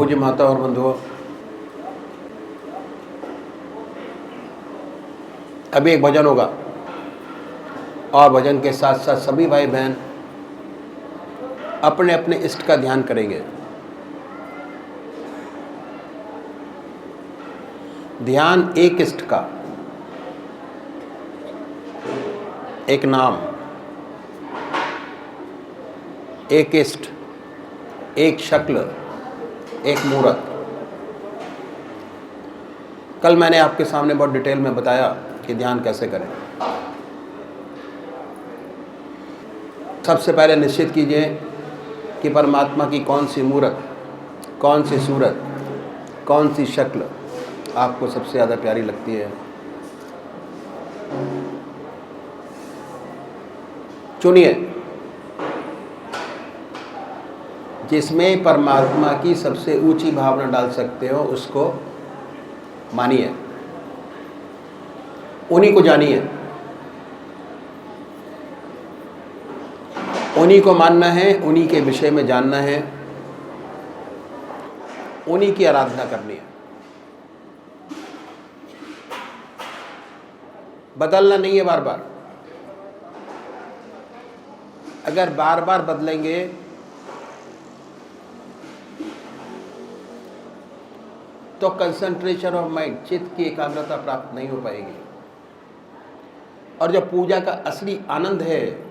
पूज्य माता और बंधुओं, अभी एक भजन होगा और भजन के साथ साथ सभी भाई बहन अपने अपने इष्ट का ध्यान करेंगे। ध्यान एक इष्ट का, एक नाम, एक इष्ट, एक शक्ल, एक मूर्त। कल मैंने आपके सामने बहुत डिटेल में बताया कि ध्यान कैसे करें। सबसे पहले निश्चित कीजिए कि परमात्मा की कौन सी मूर्त, कौन सी सूरत, कौन सी शक्ल आपको सबसे ज़्यादा प्यारी लगती है। चुनिए, जिसमें परमात्मा की सबसे ऊंची भावना डाल सकते हो उसको मानिए, उन्हीं को जानिए, उन्हीं को मानना है, उन्हीं के विषय में जानना है, उन्हीं की आराधना करनी है। बदलना नहीं है बार बार। अगर बार बार बदलेंगे तो कंसंट्रेशन ऑफ माइंड, चित्त की एकाग्रता प्राप्त नहीं हो पाएगी और जो पूजा का असली आनंद है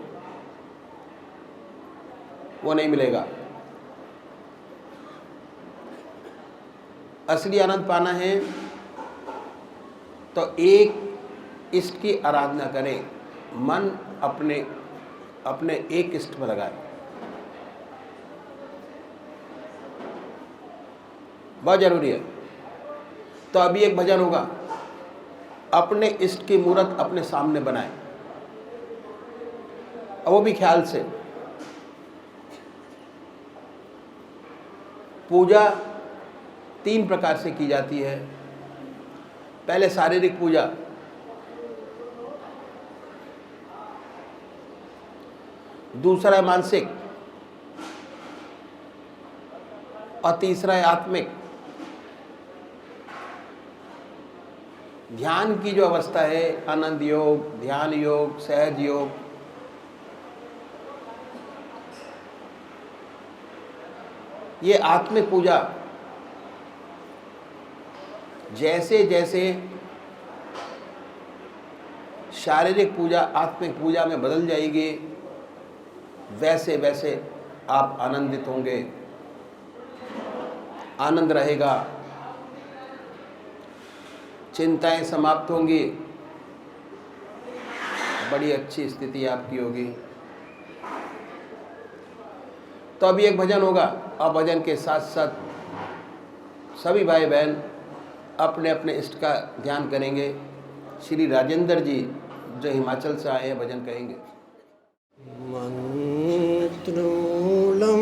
वो नहीं मिलेगा। असली आनंद पाना है तो एक इष्ट की आराधना करें, मन अपने एक इष्ट में लगाए। बहुत जरूरी है। तो अभी एक भजन होगा, अपने इष्ट की मूर्त अपने सामने बनाए, और वो भी ख्याल से। पूजा 3 प्रकार से की जाती है। पहले शारीरिक पूजा, दूसरा है मानसिक, और तीसरा है आत्मिक। ध्यान की जो अवस्था है, आनंद योग, ध्यान योग, सहज योग, ये आत्मिक पूजा जैसे जैसे शारीरिक पूजा आत्मिक पूजा में बदल जाएगी, वैसे वैसे आप आनंदित होंगे, आनंद रहेगा, चिंताएं समाप्त होंगी, बड़ी अच्छी स्थिति आपकी होगी। तो अभी एक भजन होगा और भजन के साथ साथ सभी भाई बहन अपने अपने इष्ट का ध्यान करेंगे। श्री राजेंद्र जी जो हिमाचल से आए हैं भजन कहेंगे। मंत्रमूलम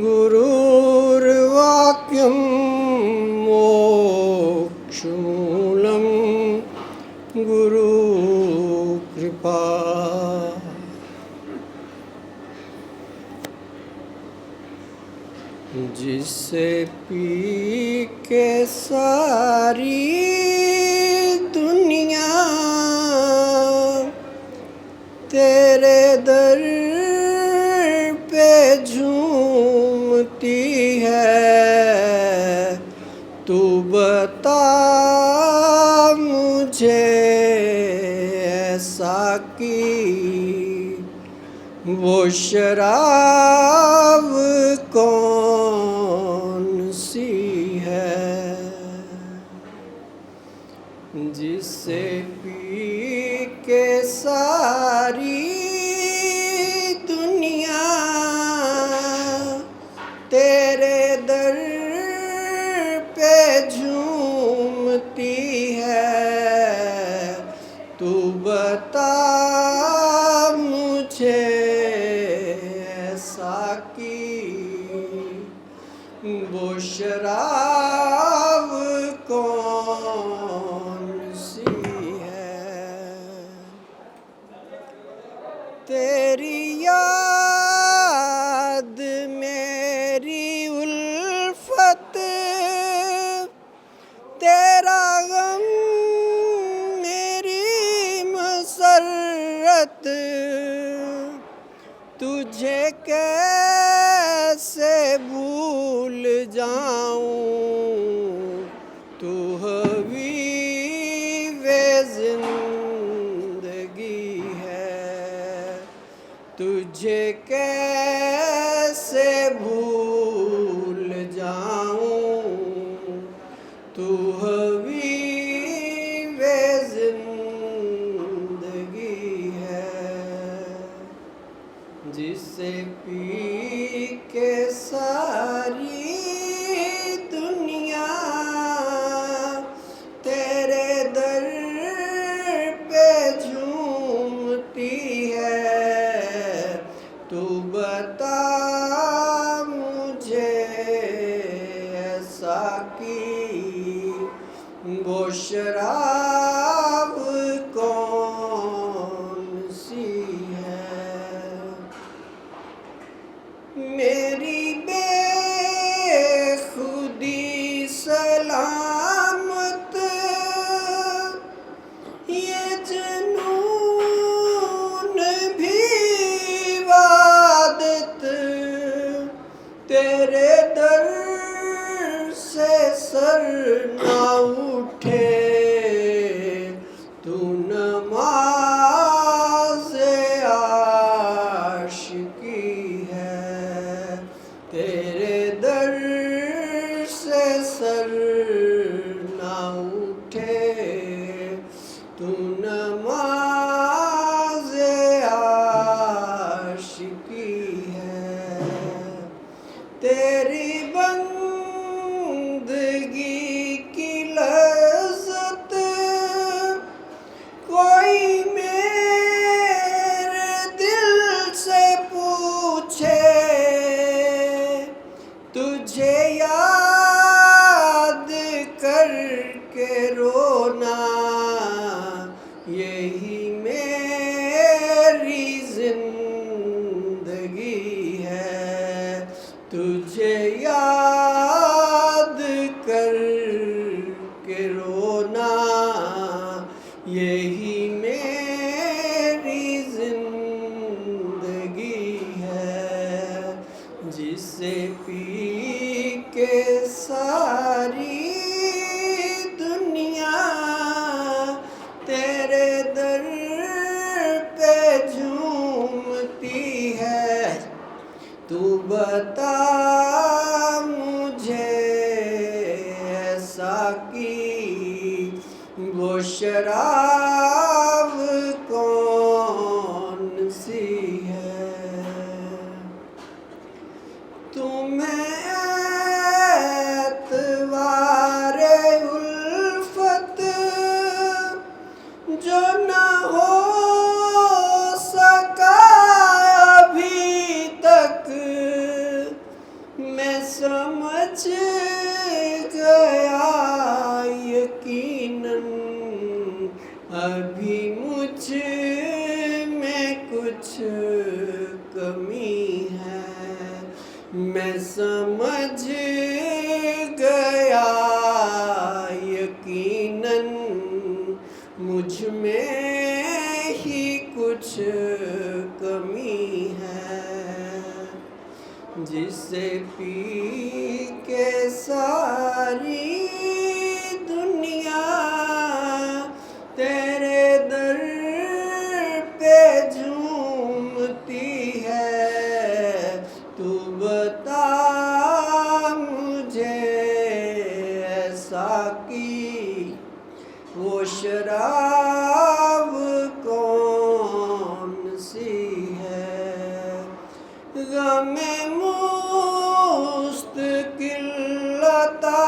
गुरुर्वाक्यम मोक्षमूलम गुरु कृपा। जिससे पी के सारी दुनिया तेरे दर पे झूमती है, तू बता मुझे ऐसा की वो शराब कौन सी है, जिससे पी के सारी दुनिया तेरे दर पे झूमती है, तू बता मुझे ऐसा की वो शराब कौन सी है। तेरी याद मेरी उल्फत जर्रत तुझे कैसे भूल जाऊं, तू हवीवे जिंदगी है। तुझे कैसे भूल जाऊं, तू हवीवे जिंदगी है। जिसे पी के सारी दुनिया तेरे दर पे झूमती है, तू बता मुझे ऐसा की वो शराब कौन सी है। मेरी बेखुदी सलामत ये जुनून भी इबादत, तेरे दर से सर ना उठे, तू नमाज़े आशिकी है। तेरे दर से सर ना उठे, तू नमाज़े आशिकी है। तेरी बंदगी की लज़्ज़त कोई मेरे दिल से पूछे, तुझे याद करके रोना यही मेरी जिंदगी है। तुझे याद करके रोना यही मेरी जिंदगी है। जिसे पी के सारी दुनिया तेरे दर पे झूमती है, तू बता मुझे ऐसा की वो शराब कौन सी है। तुम्हें एतवारे उल्फत जो न हो सका अभी तक, मैं समझ गया यकीनन अभी मुझ में कुछ कमी है। मैं समझ गया यकीनन मुझ में ही कुछ कमी है। जिसे पी के सारी दुनिया तेरे दर पे झूमती है, तू बता मुझे ऐसा की वो शराब कौन सी है। गमे मुस्तकिल अता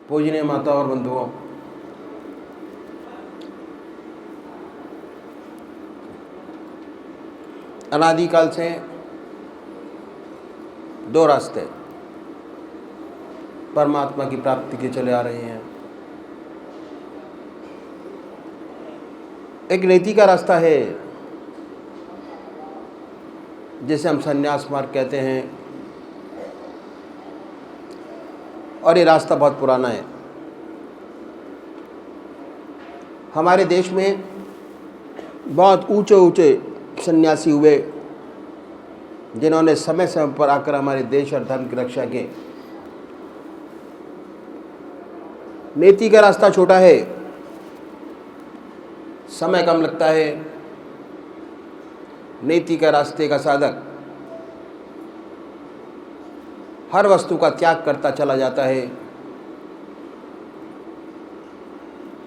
पूजनीय माता और बंधुओं, अनादिकाल से दो रास्ते परमात्मा की प्राप्ति के चले आ रहे हैं। एक नीति का रास्ता है जिसे हम संन्यास मार्ग कहते हैं, और ये रास्ता बहुत पुराना है। हमारे देश में बहुत ऊंचे ऊंचे सन्यासी हुए जिन्होंने समय समय पर आकर हमारे देश और धर्म की रक्षा की। नीति का रास्ता छोटा है, समय कम लगता है। नीति का रास्ते का साधक हर वस्तु का त्याग करता चला जाता है।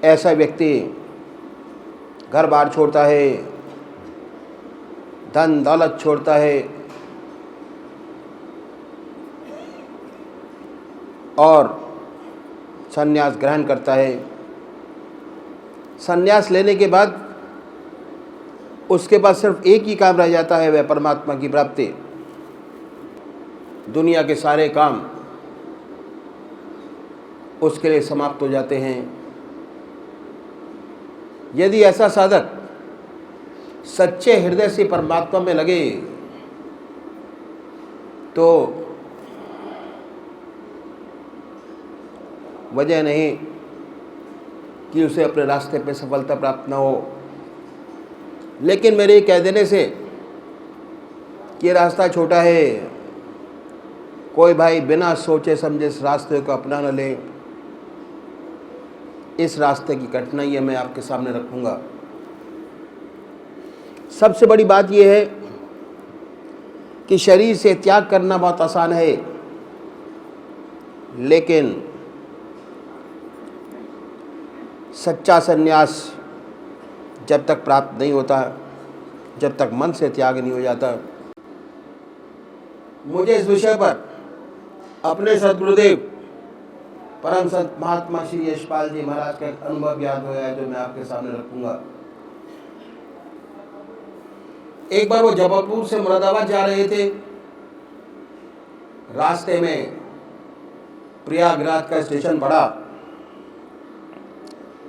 ऐसा व्यक्ति घर बार छोड़ता है, धन दौलत छोड़ता है और संन्यास ग्रहण करता है। संन्यास लेने के बाद उसके पास सिर्फ एक ही काम रह जाता है, वह परमात्मा की प्राप्ति। दुनिया के सारे काम उसके लिए समाप्त हो जाते हैं। यदि ऐसा साधक सच्चे हृदय से परमात्मा में लगे तो वजह नहीं कि उसे अपने रास्ते पे सफलता प्राप्त न हो। लेकिन मेरे ये कह देने से कि ये रास्ता छोटा है, कोई भाई बिना सोचे समझे इस रास्ते को अपना न ले। इस रास्ते की कठिनाइयाँ मैं आपके सामने रखूँगा। सबसे बड़ी बात यह है कि शरीर से त्याग करना बहुत आसान है, लेकिन सच्चा संन्यास जब तक प्राप्त नहीं होता, जब तक मन से त्याग नहीं हो जाता। मुझे इस विषय पर अपने सद्गुरुदेव परम संत महात्मा श्री यशपाल जी महाराज का एक अनुभव याद हो गया जो मैं आपके सामने रखूंगा। एक बार वो जबलपुर से मुरादाबाद जा रहे थे। रास्ते में प्रयागराज का स्टेशन पड़ा।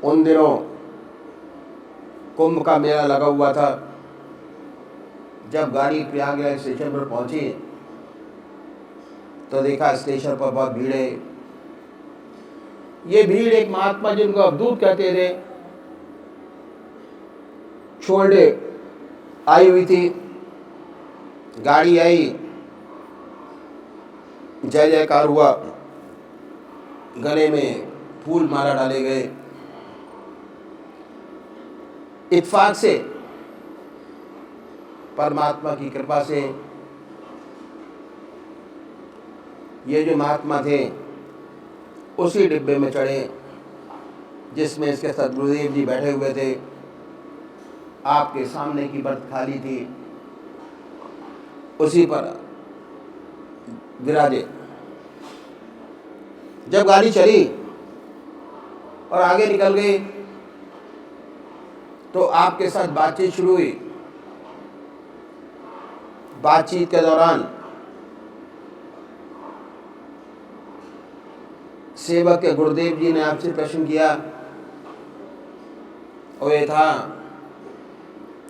उन दिनों कुंभ का मेला लगा हुआ था। जब गाड़ी प्रयागराज स्टेशन पर पहुंची तो देखा स्टेशन पर बहुत भीड़ है। ये भीड़ एक महात्मा जिनको अवधूत कहते थे, छोड़े आई हुई थी। गाड़ी आई, जय जयकार हुआ, गले में फूल माला डाले गए। इत्तेफाक से परमात्मा की कृपा से ये जो महात्मा थे उसी डिब्बे में चढ़े जिसमें इसके सद्गुरुदेव जी बैठे हुए थे। आपके सामने की बर्थ खाली थी, उसी पर विराजे। जब गाड़ी चली और आगे निकल गई तो आपके साथ बातचीत शुरू हुई। बातचीत के दौरान सेवक के गुरुदेव जी ने आपसे प्रश्न किया और ये था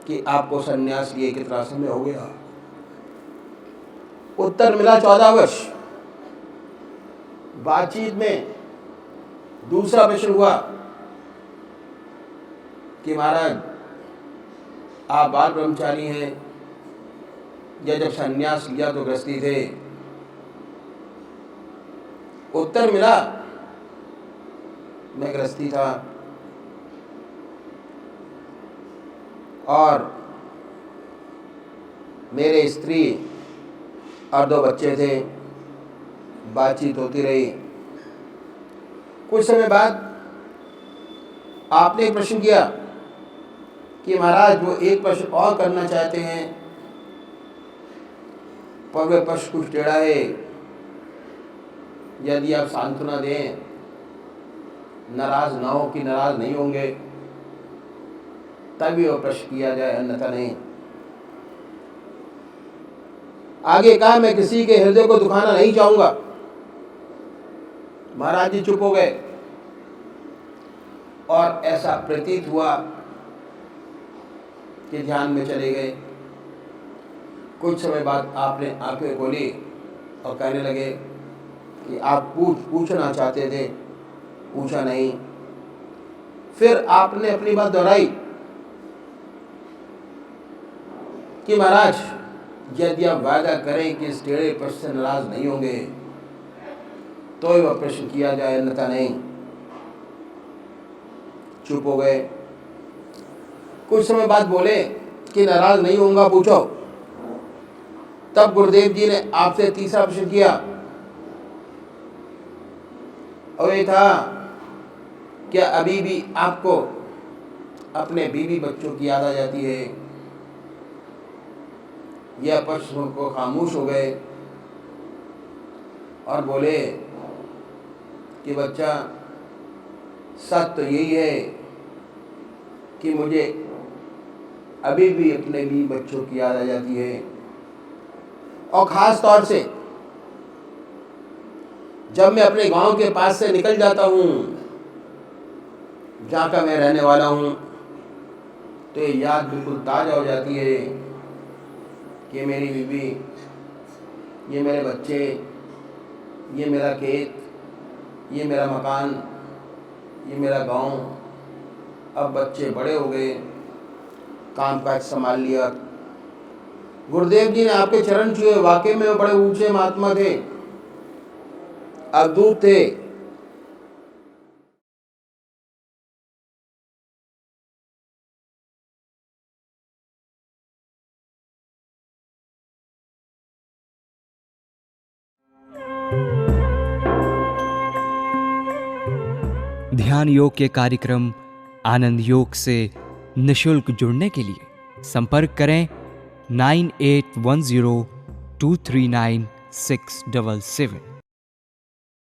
कि आपको सन्यास लिए कितना समय हो गया। उत्तर मिला 14 वर्ष। बातचीत में दूसरा प्रश्न हुआ कि महाराज आप बाल ब्रह्मचारी हैं या जब सन्यास लिया तो गृहस्थी थे। उत्तर मिला मैं गृहस्थी था और मेरे स्त्री और 2 बच्चे थे। बातचीत होती रही। कुछ समय बाद आपने एक प्रश्न किया कि महाराज वो एक प्रश्न और करना चाहते हैं पर वह प्रश्न कुछ टेढ़ा है, यदि आप सांत्वना दें नाराज ना हो कि नाराज नहीं होंगे, तभी वो प्रश्न किया जाए, अन्यथा नहीं। आगे कहा, मैं किसी के हृदय को दुखाना नहीं चाहूंगा। महाराज जी चुप हो गए और ऐसा प्रतीत हुआ कि ध्यान में चले गए। कुछ समय बाद आपने आंखें खोली और कहने लगे कि आप पूछना चाहते थे, पूछा नहीं। फिर आपने अपनी बात दोहराई कि महाराज, यदि आप वादा करें कि इस टेढ़े प्रश्न से नाराज नहीं होंगे तो ही वह प्रश्न किया जाए, अन्यथा नहीं। चुप हो गए। कुछ समय बाद बोले कि नाराज नहीं होऊंगा, पूछो। तब गुरुदेव जी ने आपसे तीसरा प्रश्न किया और ये था, क्या अभी भी आपको अपने बीवी बच्चों की याद आ जाती है? यह प्रश्न को खामोश हो गए और बोले कि बच्चा, सच तो यही है कि मुझे अभी भी अपने बीवी बच्चों की याद आ जाती है, और ख़ास तौर से जब मैं अपने गांव के पास से निकल जाता हूँ, जहाँ का मैं रहने वाला हूँ, तो ये याद बिल्कुल ताज़ा हो जाती है कि मेरी बीवी, ये मेरे बच्चे, ये मेरा खेत, ये मेरा मकान, ये मेरा गांव। अब बच्चे बड़े हो गए, काम काज संभाल लिया। गुरुदेव जी ने आपके चरण छुए, वाकई में वो बड़े ऊंचे महात्मा थे, अद्भुत थे। ध्यान योग के कार्यक्रम आनंद योग से निशुल्क जुड़ने के लिए संपर्क करें 9810239677।